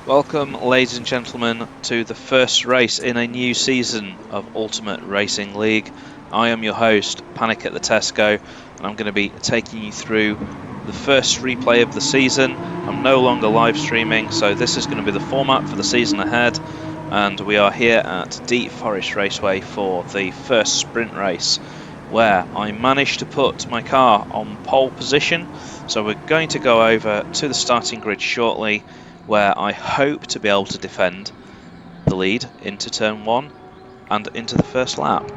Welcome, ladies and gentlemen, to the first race in a new season of Ultimate Racing League. I am your host, Panic at the Tesco, and I'm going to be taking you through the first replay of the season. I'm no longer live streaming, so this is going to be the format for the season ahead, and we are here at Deep Forest Raceway for the first sprint race, where I managed to put my car on pole position. So we're going to go over to the starting grid shortly, where I hope to be able to defend the lead into turn 1 and into the first lap.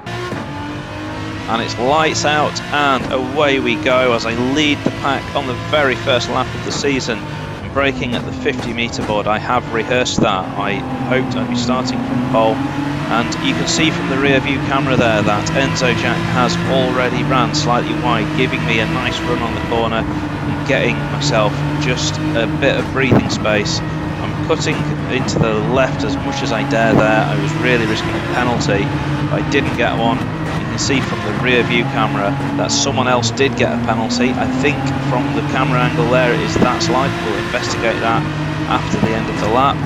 And it's lights out and away we go as I lead the pack on the very first lap of the season. I'm braking at the 50-metre board. I have rehearsed that. I hoped I'd be starting from pole, and you can see from the rear view camera there that Enzo Jack has already ran slightly wide, giving me a nice run on the corner and getting myself just a bit of breathing space. I'm cutting into the left as much as I dare there. I was really risking a penalty, but I didn't get one. You can see from the rear view camera that someone else did get a penalty. I think from the camera angle there it is that slide. We'll investigate that after the end of the lap.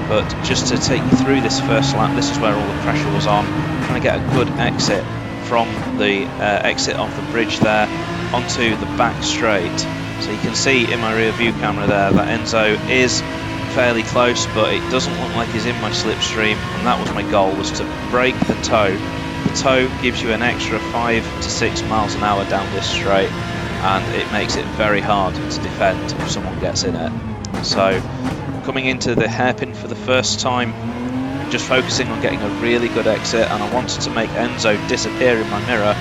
But just to take you through this first lap, this is where all the pressure was on. Trying to get a good exit from the exit of the bridge there onto the back straight. So you can see in my rear view camera there that Enzo is fairly close, but it doesn't look like he's in my slipstream, and that was my goal, was to break the toe. The toe gives you an extra 5 to 6 miles an hour down this straight, and it makes it very hard to defend if someone gets in it. So coming into the hairpin for the first time, just focusing on getting a really good exit, and I wanted to make Enzo disappear in my mirror.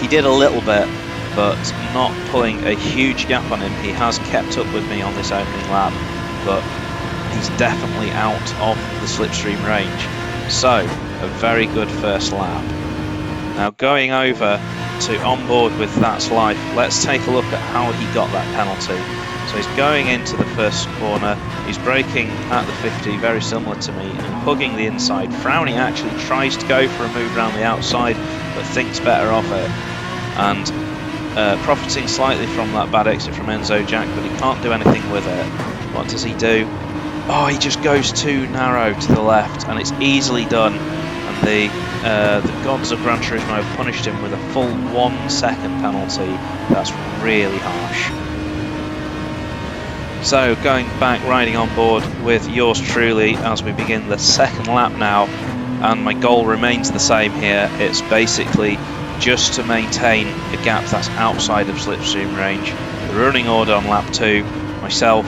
He did a little bit, but not pulling a huge gap on him. He has kept up with me on this opening lap, but he's definitely out of the slipstream range. So a very good first lap. Now going over to onboard with That's Life, let's take a look at how he got that penalty. So he's going into the first corner, he's braking at the 50, very similar to me, and hugging the inside. Frowny actually tries to go for a move around the outside, but thinks better of it, and profiting slightly from that bad exit from Enzo Jack, but he can't do anything with it. What does he do? Oh, he just goes too narrow to the left, and it's easily done. And the gods of Gran Turismo have punished him with a full 1 second penalty. That's really harsh. So going back, riding on board with yours truly as we begin the second lap now, and my goal remains the same here. It's basically just to maintain a gap that's outside of slipstream range. The running order on lap 2, myself,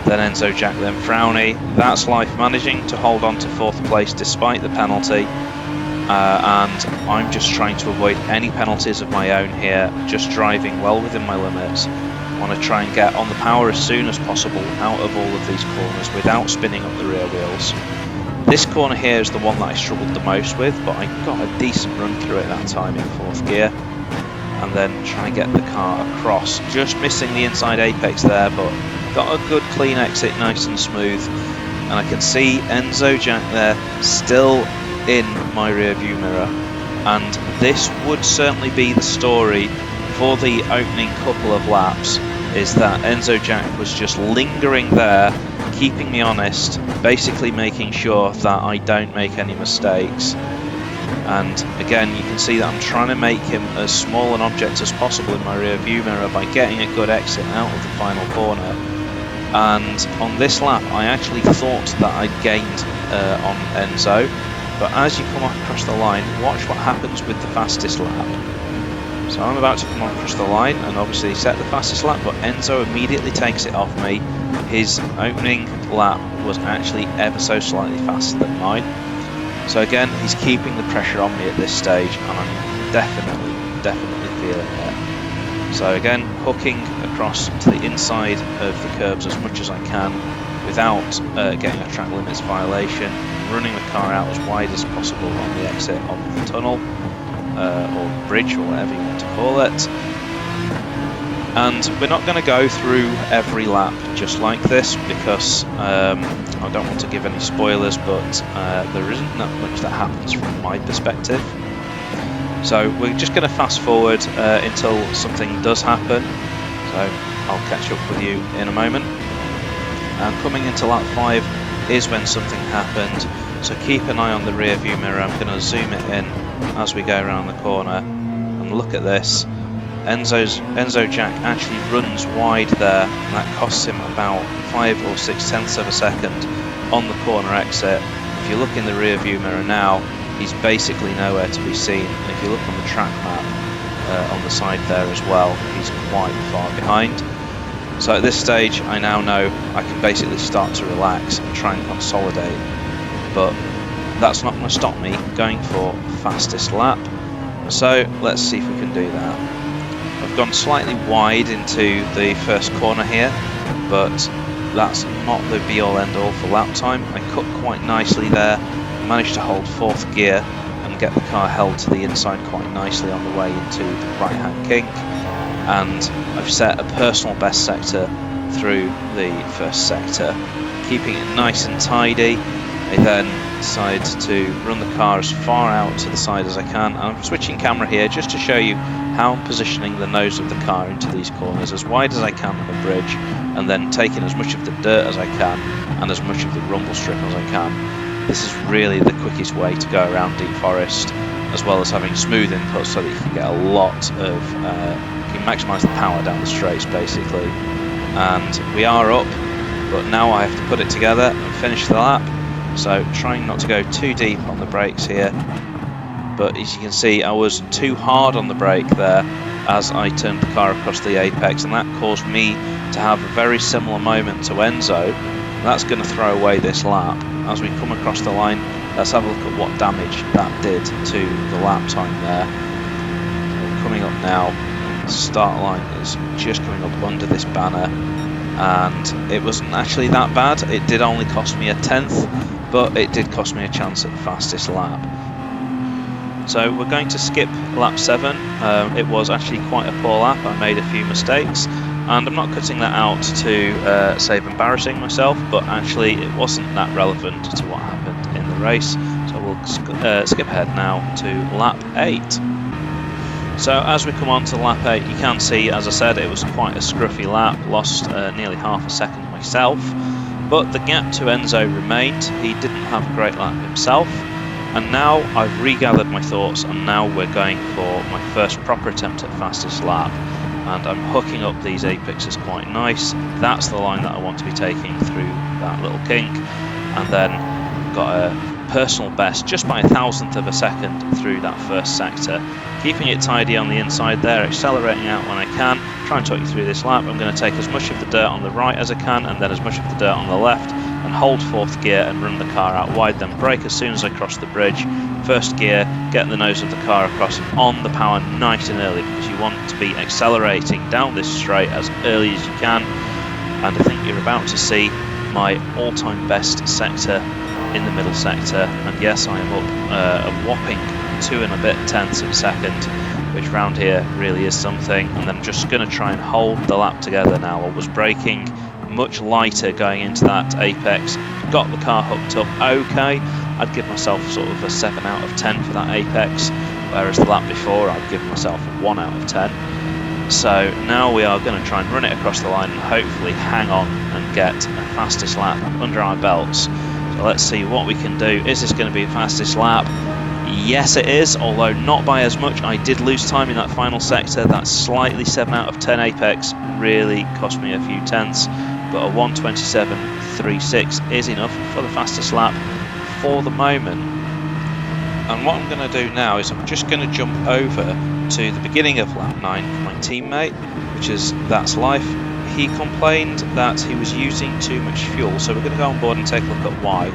then Enzo Jack, then Frowny. That's Life managing to hold on to 4th place despite the penalty, and I'm just trying to avoid any penalties of my own here, just driving well within my limits. I want to try and get on the power as soon as possible out of all of these corners without spinning up the rear wheels. This corner here is the one that I struggled the most with, but I got a decent run through it that time in 4th gear, and then trying to get the car across, just missing the inside apex there, but got a good clean exit, nice and smooth. And I can see Enzo Jack there still in my rear view mirror, and this would certainly be the story for the opening couple of laps, is that Enzo Jack was just lingering there, keeping me honest, basically making sure that I don't make any mistakes. And again, you can see that I'm trying to make him as small an object as possible in my rear view mirror by getting a good exit out of the final corner. And on this lap I actually thought that I'd gained on Enzo, but as you come across the line, watch what happens with the fastest lap. So I'm about to come across the line and obviously set the fastest lap, but Enzo immediately takes it off me. His opening lap was actually ever so slightly faster than mine. So again, he's keeping the pressure on me at this stage, and I'm definitely feeling it. So again, hooking across to the inside of the curbs as much as I can without getting a track limits violation, running the car out as wide as possible on the exit of the tunnel, or bridge, or whatever you want to call it. And we're not going to go through every lap just like this, because I don't want to give any spoilers, but there isn't that much that happens from my perspective. So we're just going to fast forward until something does happen. So I'll catch up with you in a moment. And coming into lap 5, is when something happened. So keep an eye on the rear view mirror. I'm going to zoom it in as we go around the corner, and look at this. Enzo Jack actually runs wide there, and that costs him about 5 or 6 tenths of a second on the corner exit. If you look in the rear view mirror now, he's basically nowhere to be seen. And if you look on the track map on the side there as well, he's quite far behind. So at this stage, I now know I can basically start to relax and try and consolidate, but that's not going to stop me going for fastest lap. So let's see if we can do that. I've gone slightly wide into the first corner here, but that's not the be-all end-all for lap time. I cut quite nicely there, managed to hold 4th gear and get the car held to the inside quite nicely on the way into the right-hand kink, and I've set a personal best sector through the first sector, keeping it nice and tidy. I then decide to run the car as far out to the side as I can, and I'm switching camera here just to show you how I'm positioning the nose of the car into these corners as wide as I can on the bridge, and then taking as much of the dirt as I can and as much of the rumble strip as I can. This is really the quickest way to go around Deep Forest, as well as having smooth inputs so that you can get a lot of, you can maximise the power down the straights basically. And we are up, but now I have to put it together and finish the lap. So trying not to go too deep on the brakes here, but as you can see I was too hard on the brake there as I turned the car across the apex, and that caused me to have a very similar moment to Enzo. That's going to throw away this lap. As we come across the line, let's have a look at what damage that did to the lap time there. We're coming up now, the start line is just coming up under this banner, and it wasn't actually that bad. It did only cost me a 10th, but it did cost me a chance at the fastest lap. So we're going to skip lap 7. It was actually quite a poor lap. I made a few mistakes, and I'm not cutting that out to save embarrassing myself, but actually it wasn't that relevant to what happened in the race. So we'll skip ahead now to lap 8. So as we come on to lap 8, you can see, as I said, it was quite a scruffy lap, lost nearly half a second myself, but the gap to Enzo remained. He didn't have a great lap himself, and now I've regathered my thoughts, and now we're going for my first proper attempt at fastest lap, and I'm hooking up these apexes quite nice. That's the line that I want to be taking through that little kink, and then got a personal best just by 1,000th of a second through that first sector, keeping it tidy on the inside there, accelerating out when I can, try and talk you through this lap. I'm going to take as much of the dirt on the right as I can, and then as much of the dirt on the left, and hold 4th gear and run the car out wide, then brake as soon as I cross the bridge. 1st gear, get the nose of the car across on the power nice and early, because you want to be accelerating down this straight as early as you can. And I think you're about to see my all-time best sector in the middle sector, and yes, I am up a whopping 2 and a bit tenths of a second, which round here really is something. And then I'm just going to try and hold the lap together now. I was braking much lighter going into that apex, got the car hooked up okay. I'd give myself sort of a 7 out of 10 for that apex, whereas the lap before I'd give myself a 1 out of 10. So now we are going to try and run it across the line and hopefully hang on and get a fastest lap under our belts. So let's see what we can do. Is this going to be a fastest lap? Yes it is, although not by as much. I did lose time in that final sector. That slightly 7 out of 10 apex really cost me a few tenths, but a 1:27.36 is enough for the fastest lap for the moment. And what I'm going to do now is I'm just going to jump over to the beginning of lap 9 for my teammate, which is That's Life. He complained that he was using too much fuel, so we're going to go on board and take a look at why.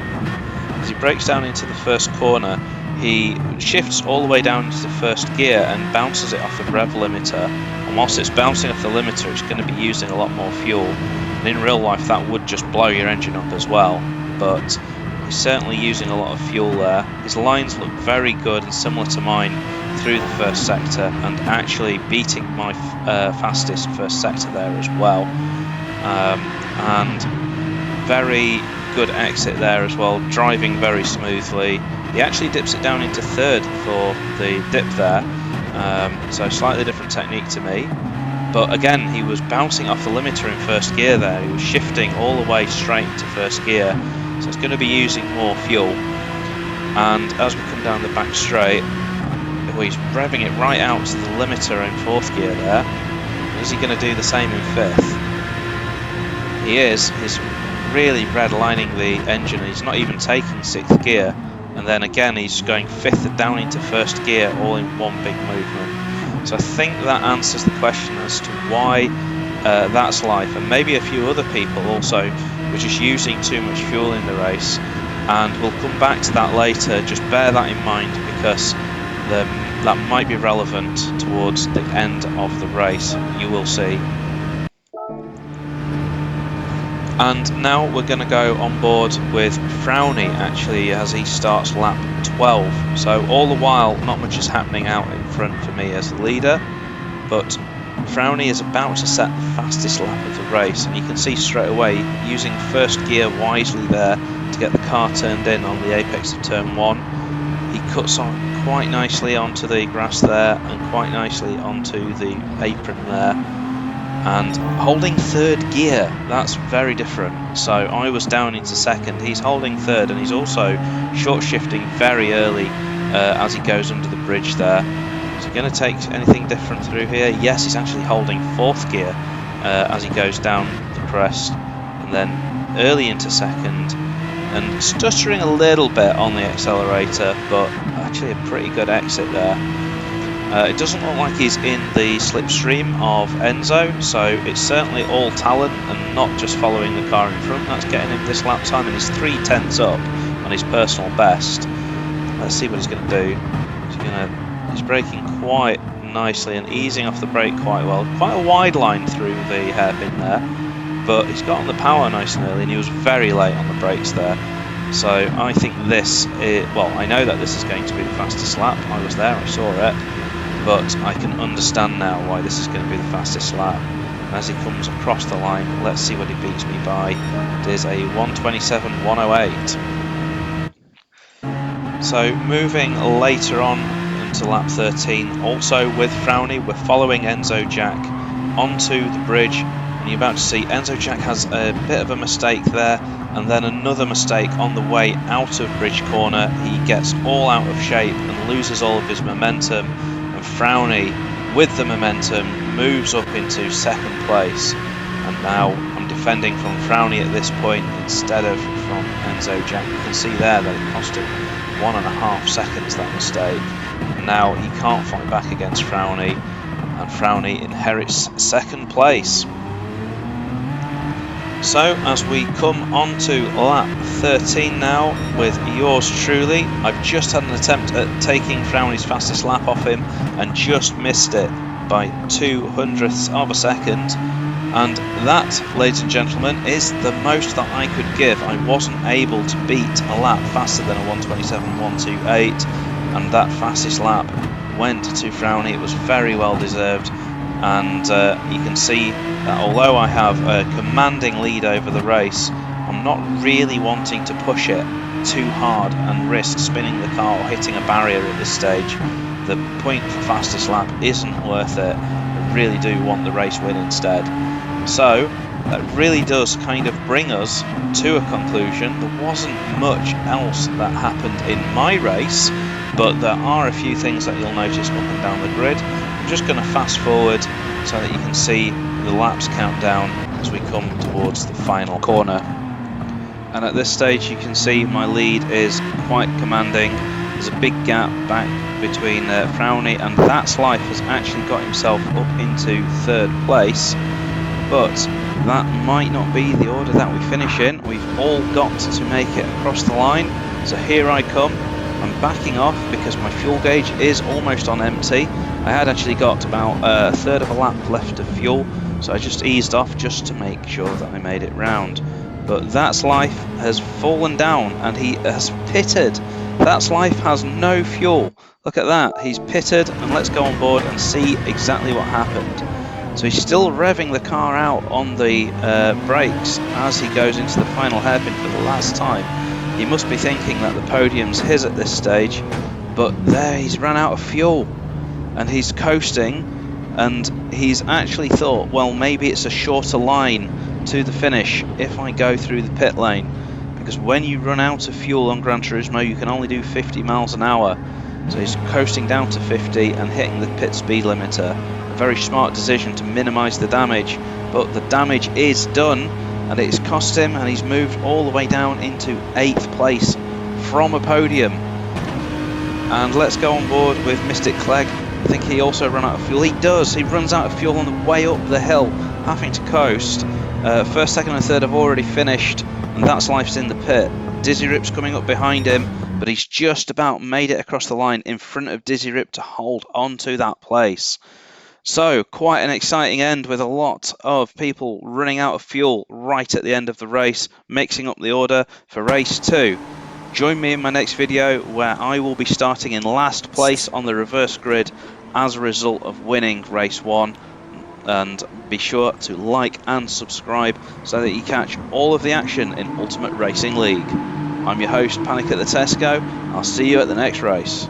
As he breaks down into the first corner, he shifts all the way down into the first gear and bounces it off the rev limiter, and whilst it's bouncing off the limiter it's going to be using a lot more fuel, and in real life that would just blow your engine up as well, but he's certainly using a lot of fuel there. His lines look very good and similar to mine through the first sector, and actually beating my fastest first sector there as well, and very good exit there as well, driving very smoothly. He actually dips it down into 3rd for the dip there, so slightly different technique to me, but again he was bouncing off the limiter in first gear there. He was shifting all the way straight into first gear, so it's going to be using more fuel. And as we come down the back straight, he's revving it right out to the limiter in 4th gear there. Is he going to do the same in 5th? He is. He's really redlining the engine. He's not even taking 6th gear. And then again, he's going 5th down into 1st gear, all in one big movement. So I think that answers the question as to why that's life. And maybe a few other people also were just using too much fuel in the race. And we'll come back to that later. Just bear that in mind, because that might be relevant towards the end of the race. You will see. And now we're going to go on board with Frowny, actually, as he starts lap 12. So all the while, not much is happening out in front for me as the leader, but Frowny is about to set the fastest lap of the race, and you can see straight away, using 1st gear wisely there to get the car turned in on the apex of turn 1. He cuts on quite nicely onto the grass there, and quite nicely onto the apron there. And holding 3rd gear, that's very different. So I was down into 2nd, he's holding 3rd, and he's also short shifting very early as he goes under the bridge there. Is he going to take anything different through here? Yes, he's actually holding 4th gear as he goes down the crest, and then early into 2nd, and stuttering a little bit on the accelerator, but actually a pretty good exit there. It doesn't look like he's in the slipstream of Enzo, so it's certainly all talent and not just following the car in front that's getting him this lap time, and he's 3/10 up on his personal best. Let's see what he's going to do. He's braking quite nicely and easing off the brake quite well. Quite a wide line through the hairpin there, but he's got on the power nice and early, and he was very late on the brakes there. So I think I know that this is going to be the fastest lap. I was there, I saw it. But I can understand now why this is going to be the fastest lap. And as he comes across the line, let's see what he beats me by. It is a 1:27.108. So moving later on into lap 13, also with Frowny, we're following Enzo Jack onto the bridge. And you're about to see Enzo Jack has a bit of a mistake there, and then another mistake on the way out of bridge corner. He gets all out of shape and loses all of his momentum. Frowny, with the momentum, moves up into 2nd place, and now I'm defending from Frowny at this point instead of from Enzo Jack. You can see there that it cost him 1.5 seconds, that mistake, and now he can't fight back against Frowny, and Frowny inherits 2nd place. So as we come on to lap 13 now with yours truly, I've just had an attempt at taking Frowny's fastest lap off him and just missed it by 0.02 of a second, and that, ladies and gentlemen, is the most that I could give. I wasn't able to beat a lap faster than a 1:27.128, and that fastest lap went to Frowny. It was very well deserved. And you can see that although I have a commanding lead over the race, I'm not really wanting to push it too hard and risk spinning the car or hitting a barrier at this stage. The point for fastest lap isn't worth it. I really do want the race win instead. So that really does kind of bring us to a conclusion. There wasn't much else that happened in my race, but there are a few things that you'll notice up and down the grid. I'm just going to fast forward so that you can see the laps count down as we come towards the final corner. And at this stage you can see my lead is quite commanding. There's a big gap back between Frowny, and That's Life has actually got himself up into 3rd place, but that might not be the order that we finish in. We've all got to make it across the line, so here I come. I'm backing off because my fuel gauge is almost on empty. I had actually got about 1/3 of a lap left of fuel, so I just eased off just to make sure that I made it round. But That's Life has fallen down and he has pitted. That's Life has no fuel. Look at that, he's pitted, and let's go on board and see exactly what happened. So he's still revving the car out on the brakes as he goes into the final hairpin for the last time. He must be thinking that the podium's his at this stage, but there he's run out of fuel and he's coasting, and he's actually thought, well, maybe it's a shorter line to the finish if I go through the pit lane, because when you run out of fuel on Gran Turismo, you can only do 50 miles an hour. So he's coasting down to 50 and hitting the pit speed limiter. A very smart decision to minimise the damage, but the damage is done, and it's cost him, and he's moved all the way down into 8th place from a podium. And let's go on board with Mystic Clegg. I think he also ran out of fuel. He does. He runs out of fuel on the way up the hill, having to coast. First, second and third have already finished, and that's life's in the pit. Dizzy Rip's coming up behind him, but he's just about made it across the line in front of Dizzy Rip to hold on to that place. So, quite an exciting end with a lot of people running out of fuel right at the end of the race, mixing up the order for race 2. Join me in my next video where I will be starting in last place on the reverse grid as a result of winning race 1. And be sure to like and subscribe so that you catch all of the action in Ultimate Racing League. I'm your host, Panic at the Tesco. I'll see you at the next race.